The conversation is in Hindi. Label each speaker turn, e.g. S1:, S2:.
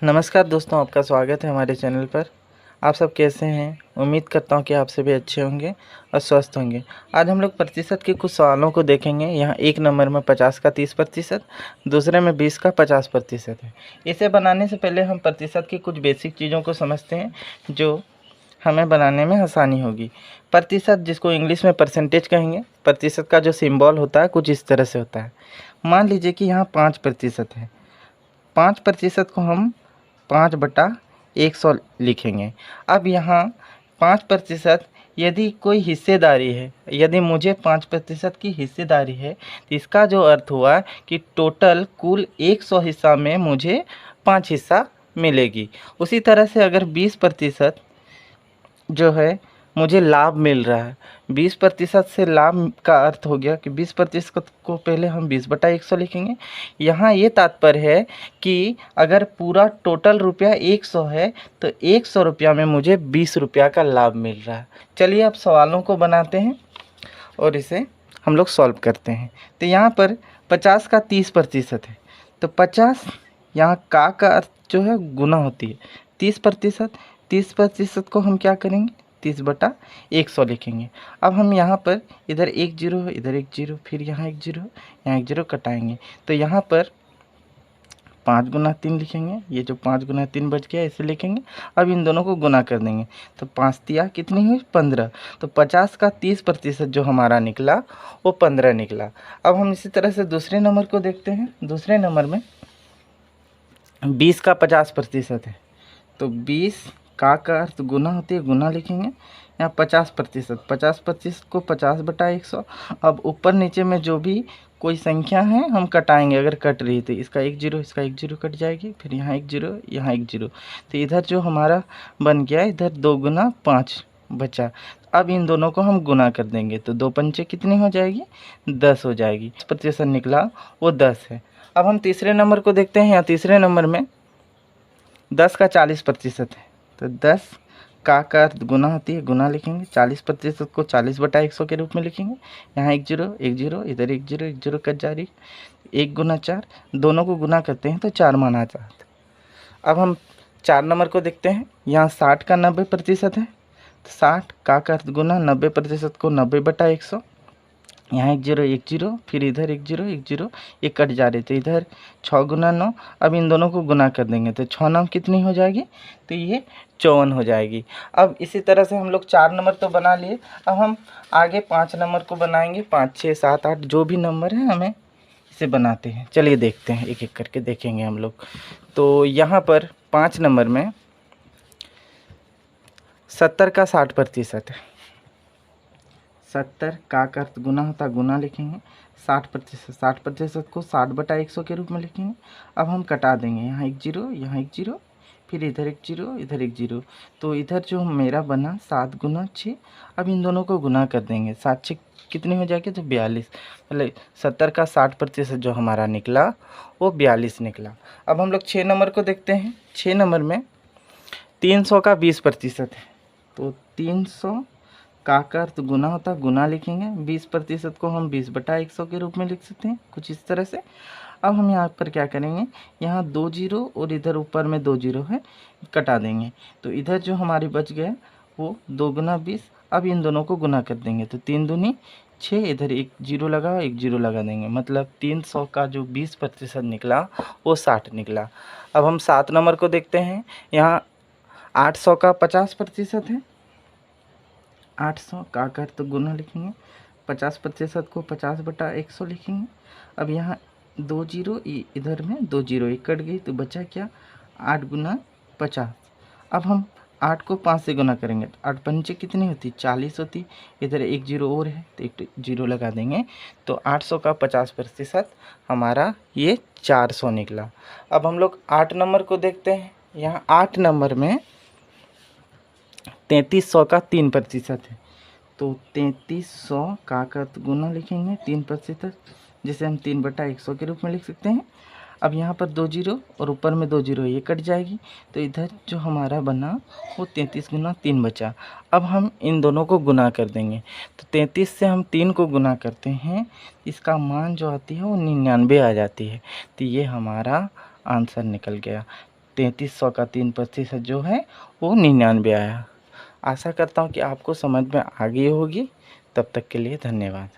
S1: नमस्कार दोस्तों, आपका स्वागत है हमारे चैनल पर। आप सब कैसे हैं? उम्मीद करता हूं कि आप सभी अच्छे होंगे और स्वस्थ होंगे। आज हम लोग प्रतिशत के कुछ सवालों को देखेंगे। यहाँ एक नंबर में 50 का 30%, दूसरे में 20 का 50% है। इसे बनाने से पहले हम प्रतिशत की कुछ बेसिक चीज़ों को समझते हैं जो हमें बनाने में आसानी होगी। प्रतिशत, जिसको इंग्लिश में परसेंटेज कहेंगे, प्रतिशत का जो सिंबल होता है कुछ इस तरह से होता है। मान लीजिए कि यहाँ 5% है। 5% को हम 5/100 लिखेंगे। अब यहाँ 5%, यदि कोई हिस्सेदारी है, यदि मुझे 5% की हिस्सेदारी है, तो इसका जो अर्थ हुआ कि टोटल कुल 100 हिस्सा में मुझे 5 हिस्सा मिलेगी। उसी तरह से अगर 20% जो है मुझे लाभ मिल रहा है, 20% से लाभ का अर्थ हो गया कि 20% को पहले हम 20/100 लिखेंगे। यहाँ ये तात्पर्य है कि अगर पूरा टोटल रुपया 100 है तो 100 रुपया में मुझे 20 रुपया का लाभ मिल रहा है। चलिए अब सवालों को बनाते हैं और इसे हम लोग सॉल्व करते हैं। तो यहाँ पर 50 का 30% है, तो 50 यहाँ का अर्थ जो है गुना होती है 30% को हम क्या करेंगे 30/100 लिखेंगे। अब हम यहाँ पर इधर एक जीरो, इधर एक जीरो, फिर यहाँ एक जीरो, यहाँ एक जीरो कटाएंगे। तो यहाँ पर 5 गुना 3 लिखेंगे। ये जो 5 गुना 3 बच गया इसे लिखेंगे। अब इन दोनों को गुना कर देंगे तो 5 तिया कितनी हुई 15। तो 50 का 30% जो हमारा निकला वो 15 निकला। अब हम इसी तरह से दूसरे नंबर को देखते हैं। दूसरे नंबर में 20 का 50% है, तो 20 का अर्थ गुना होती है, गुना लिखेंगे। यहाँ 50% को 50/100। अब ऊपर नीचे में जो भी कोई संख्या है हम कटाएंगे। अगर कट रही तो इसका एक जीरो, इसका एक जीरो कट जाएगी, फिर यहाँ एक जीरो, यहाँ एक जीरो। तो इधर जो हमारा बन गया, इधर 2 गुना 5 बचा। अब इन दोनों को हम गुना कर देंगे तो 2 पंचे कितनी हो जाएगी 10 हो जाएगी। प्रतिशत निकला वो 10 है। अब हम तीसरे नंबर को देखते हैं। यहाँ तीसरे नंबर में 10 का 40% है, तो 10 का अर्थ गुना होती है, गुना लिखेंगे। 40% को 40/100 के रूप में लिखेंगे। यहाँ एक जीरो, इधर एक जीरो कट जा रही, 1 गुना 4, दोनों को गुना करते हैं तो 4 माना जाता है। अब हम 4 नंबर को देखते हैं। यहाँ 60 का 90% है, तो 60 का अर्थ गुना, 90% को 90/100। यहाँ एक जीरो, फिर इधर एक जीरो, ये कट जा रहे थे, इधर 6 गुना 9। अब इन दोनों को गुना कर देंगे तो 6 9 कितनी हो जाएगी, तो ये 54 हो जाएगी। अब इसी तरह से हम लोग 4 नंबर तो बना लिए। अब हम आगे 5 नंबर को बनाएंगे। 5 6 7 8 जो भी नंबर है हमें इसे बनाते हैं। चलिए देखते हैं, एक एक करके देखेंगे हम लोग। तो यहाँ पर 5 नंबर में 70 का 60% है। 70 का अर्थ गुना होता है, गुना लिखेंगे। 60% को 60/100 के रूप में लिखेंगे। अब हम कटा देंगे, यहाँ एक जीरो, यहाँ एक जीरो, फिर इधर एक जीरो, इधर एक जीरो। तो इधर जो मेरा बना 7 गुना 6। अब इन दोनों को गुना कर देंगे, 7 6 कितनी हो जाएगी, तो 42। मतलब 70 का 60% जो हमारा निकला वो 42 निकला। अब हम लोग 6 नंबर को देखते हैं। 6 नंबर में 300 का 20% है, तो 300 का अर्थ गुना होता है, गुना लिखेंगे। 20% को हम 20/100 के रूप में लिख सकते हैं, कुछ इस तरह से। अब हम यहाँ पर क्या करेंगे, यहाँ 2 जीरो और इधर ऊपर में 2 जीरो है, कटा देंगे। तो इधर जो हमारी बच गए वो 2 गुना 20। अब इन दोनों को गुना कर देंगे तो 3 दूनी 6, इधर एक जीरो लगा, एक जीरो लगा देंगे। मतलब 300 का जो 20% निकला वो 60 निकला। अब हम 7 नंबर को देखते हैं। यहाँ 800 का 50% है। 800 का अर्थ गुना लिखेंगे। 50% को 50/100 लिखेंगे। अब यहाँ 2 जीरो, इधर में 2 जीरो, एक कट गई तो बचा क्या 8 गुना 50। अब हम 8 को 5 से गुना करेंगे तो 8 पंचे कितनी होती 40 होती। इधर एक जीरो और है तो एक जीरो लगा देंगे। तो 800 का 50% हमारा ये 400 निकला। अब हम लोग 8 नंबर को देखते हैं। यहाँ 8 नंबर में 3300 का 3% है, तो 3300 का अर्थ गुना लिखेंगे 3%, जिसे हम 3/100 के रूप में लिख सकते हैं। अब यहाँ पर 2 जीरो और ऊपर में 2 जीरो, ये कट जाएगी। तो इधर जो हमारा बना वो 33 गुना 3 बचा। अब हम इन दोनों को गुना कर देंगे। तो 33 से हम 3 को गुना करते हैं, इसका मान जो आती है वो 99 आ जाती है। तो ये हमारा आंसर निकल गया। 3300 का 3% जो है वो 99 आया। आशा करता हूँ कि आपको समझ में आ गई होगी। तब तक के लिए धन्यवाद।